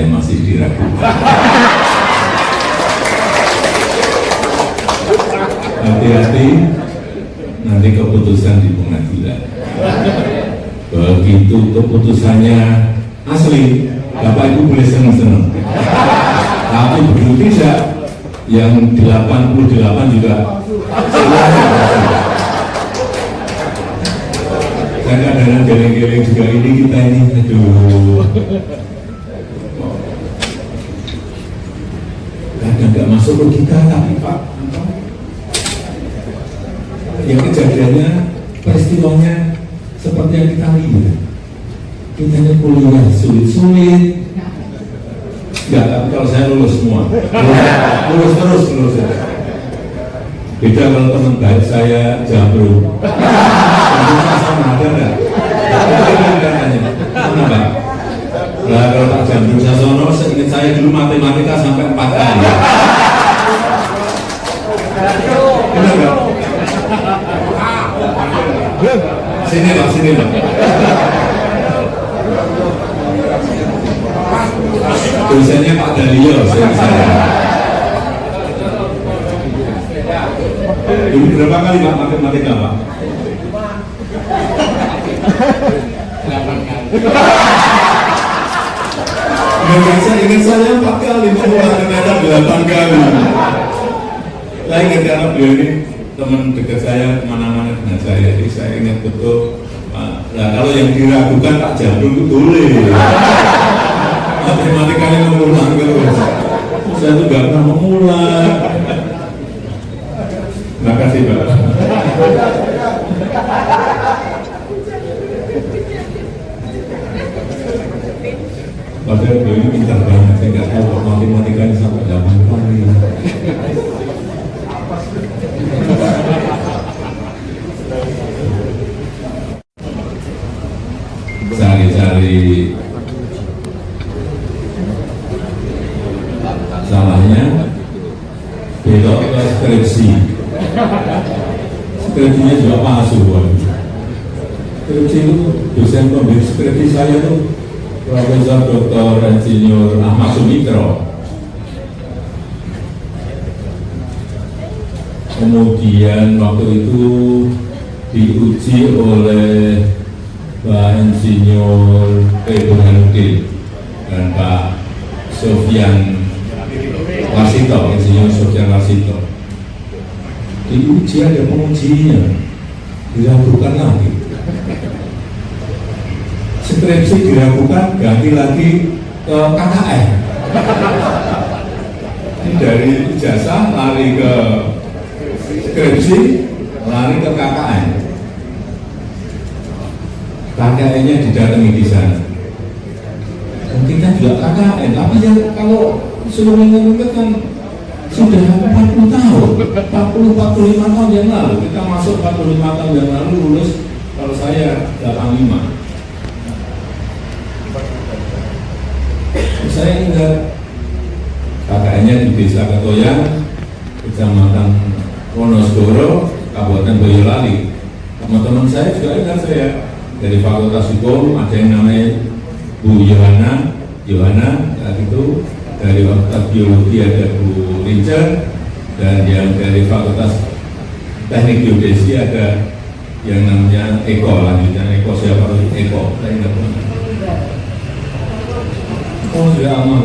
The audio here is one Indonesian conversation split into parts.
saya masih diragukan. Hati-hati, nanti keputusan di pengadilan. Begitu keputusannya asli, Bapak Ibu boleh senang-senang. Tapi begitu tidak, yang 88 juga saya kadang-kadang geleng-geleng juga ini kita ini, aduh, kadang nggak masuk logika, tapi Pak, yang kejadiannya, peristiwanya seperti yang kita lihat. Kita ini kuliah sulit-sulit. Enggak, tapi kalau saya lulus semua. Lulus terus. Beda kalau teman baik saya Jambrut. Sama ada enggak? Mana Pak? Nah, kalau Pak Jambrut Sasono, seingat saya dulu matematika sampai 4 kali. Benar enggak? Sini Pak. Tulisannya Pak Dalio, saya. Ini berapa kali Pak matematika Pak? 8 kali. Ingat saya 4 kali, ternyata 8 kali. Saya ingat karena beliau ini teman dekat saya, kemana-mana dengan saya, jadi saya ingat betul. Nah, kalau yang diragukan Pak Jambrut itu boleh. Matematikanya mengulang terus. Saya tuh gak pernah mengulang. Terima kasih Pak. Padahal beliau ini pintar banget. Saya nggak tahu matematikanya sampai 8 kali. Cari-cari salahnya belok ke skripsi. Skripsinya juga palsu. Skripsi itu dosen pembimbing skripsi saya tuh Profesor Dr. Insinyur Ahmad Sumitro. Kemudian waktu itu diuji oleh Pak Insinyur P. Burhanuddin dan Pak Sofyan Warsito, Insinyur Sofyan Warsito. Diuji ada pengujinya, diragukan lagi. Skripsi diragukan, ganti lagi ke KKN. Ini dari ijazah lari ke skripsi, lari ke KKN. KKN-nya didatangi di sana. Dan kita juga KKN, tapi ya kalau suruh ingat kan sudah 40 tahun, 40-45 tahun yang lalu, kita masuk 45 tahun yang lalu lulus, kalau saya 85. Saya ingat KKN-nya di Desa Ketoyan, Kecamatan Wonosgoro, Kabupaten Boyolali. Teman-teman saya juga ingat saya dari Fakultas Hukum, ada yang namanya Bu Yohana, itu dari Fakultas Biologi ada Bu Rincer, dan yang dari Fakultas Teknik Geodesi ada yang namanya Eko, lanjutnya Eko, siapa itu Eko, saya ingat banget. Oh, sudah aman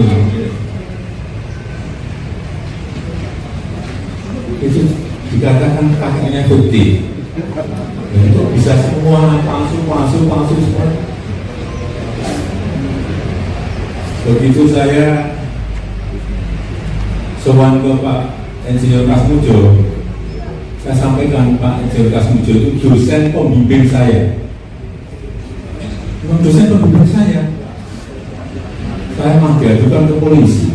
itu dikatakan kakeknya bukti. Itu bisa semua palsu semua. Begitu saya sowan ke Pak Insinyur Kasmujo, saya sampaikan Pak Insinyur Kasmujo itu dosen pembimbing saya. Dosen pembimbing saya mah diadukan ke polisi.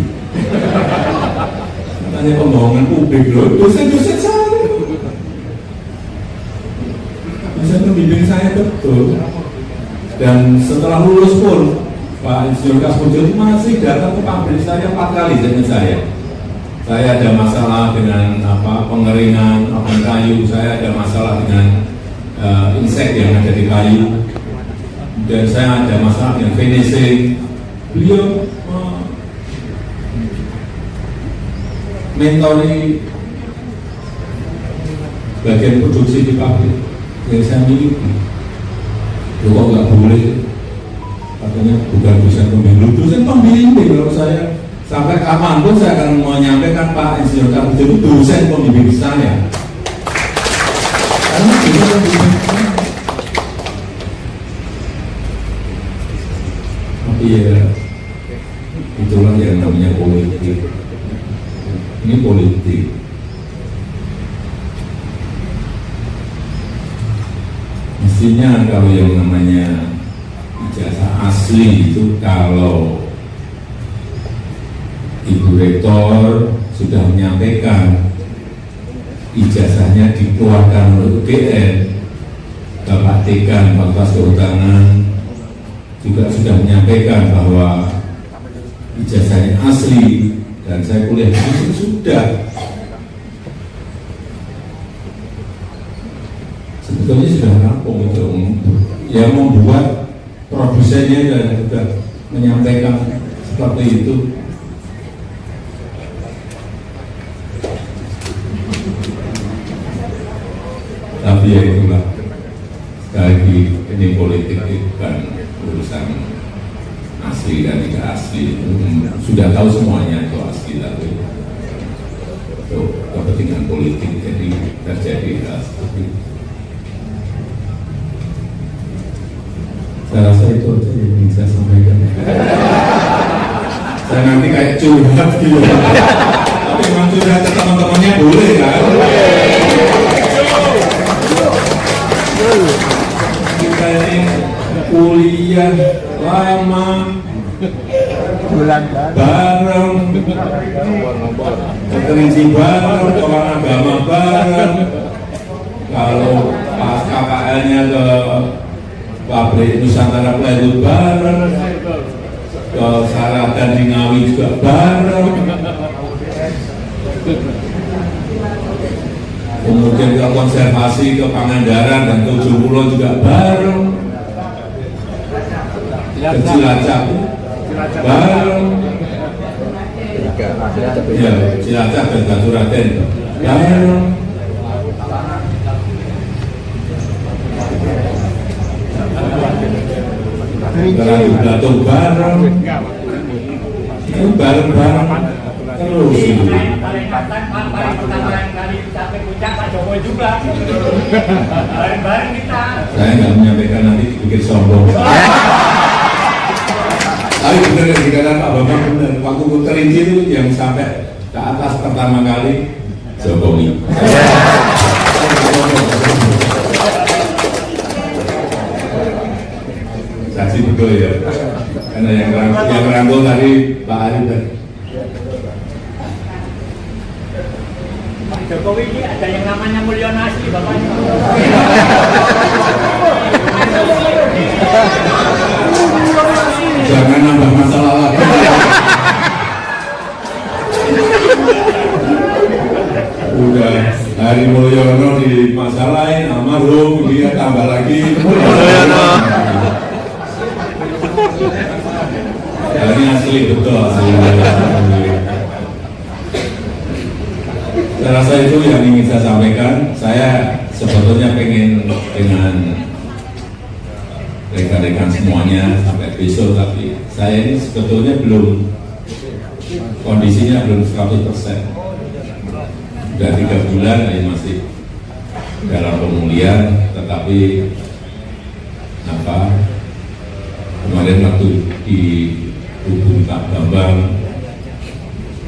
Katanya pembohongan publik loh, dosen-dosen saya. Dosen pembimbing saya betul. Dan setelah lulus pun Pak Insinyur Kasmujo itu masih datang ke pabrik saya 4 kali dengan saya. Saya ada masalah dengan pengeringan kayu, saya ada masalah dengan insek yang ada di kayu, dan saya ada masalah dengan finishing. Beliau mentori bagian produksi di pabrik yang saya miliki. Kok nggak boleh? Katanya bukan dosen pembimbing. Dosen pembimbing kalau saya sampai kapanpun saya akan menyampaikan Pak Insinyur Kartini itu dosen pembimbing saya. Karena dosen pembimbing saya. Tapi ya itulah yang namanya politik. Ini politik. Mestinya kalau yang namanya ijazah asli itu kalau Ibu Rektor sudah menyampaikan ijazahnya dikeluarkan oleh UGM, Bapak Dekan Fakultas Kehutanan juga sudah menyampaikan bahwa ijazahnya asli dan saya kuliah di sini sudah. Sebetulnya sudah rampung itu, yang membuat produsennya dan juga menyampaikan seperti itu. Tapi ya itulah, sekali lagi ini politik itu kan urusan asli dan tidak asli. Sudah tahu semuanya itu asli, tapi itu kepentingan politik jadi terjadi hal seperti itu. Saya rasa itu aja yang ingin saya sampaikan. Saya nanti kayak curhat gitu. Tapi memang curhat ke teman-temannya boleh kan? Kita ini kuliah lama, bareng, berkerinci bareng, orang agama bareng. Kalau pas KKL-nya ke pabrik Nusantara Plywood bareng, ke Saratan di Ngawi juga bareng, kemudian ke konservasi ke Pangandaran dan ke Ujung Kulon juga bareng, ke Cilacap bareng, ya Cilacap dan Batu Raden bareng. Kalau Batung bareng, itu bareng-bareng terus itu. Paling pertama kali sampai puncak Pak Jokowi juga, bareng-bareng kita. Saya nggak menyampaikan nanti dipikir sombong. Tapi benar yang dikatakan Pak Bambang benar. Waktu Kerinci itu yang sampai ke atas pertama kali Jokowi. Saksi betul ya, karena yang merangkul tadi Pak Arif tadi. Pak Jokowi ini ada yang namanya Mulyono asli bapaknya. Jangan nambah masalah lagi. Udah Hari Mulyono dimasalahin, almarhum dia tambah lagi Mulyono. Ini asli betul, asli. Saya rasa itu yang ingin saya sampaikan. Saya sebetulnya pengen dengan rekan-rekan semuanya sampai besok, tapi saya ini sebetulnya belum, kondisinya belum 100%. Sudah 3 bulan ini masih dalam pemulihan, tetapi kemarin waktu di hubung Pak Bambang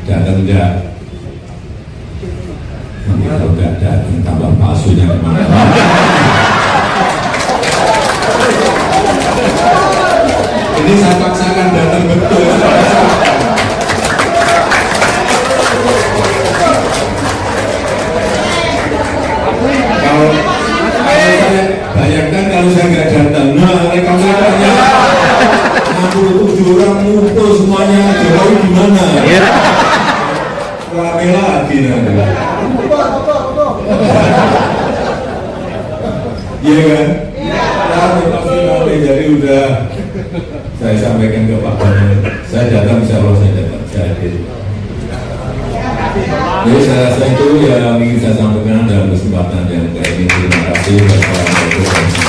datang enggak? Nanti kalau enggak datang tambah palsunya kemana? Ini saya paksakan datang betul. Kalau saya bayangkan kalau saya nggak datang, nah rekan-rekannya 67 orang ngumpul semuanya, Jokowi gimana? Rame lagi nanti. Iya kan? Rame pasti rame, jadi udah saya sampaikan ke Pak Bambang. Saya datang, insya Allah saya datang, saya hadir. Jadi saya rasa itu yang ingin saya sampaikan dalam kesempatan yang kayak ini. Terima kasih. Wassalamualaikum warahmatullahi wabarakatuh.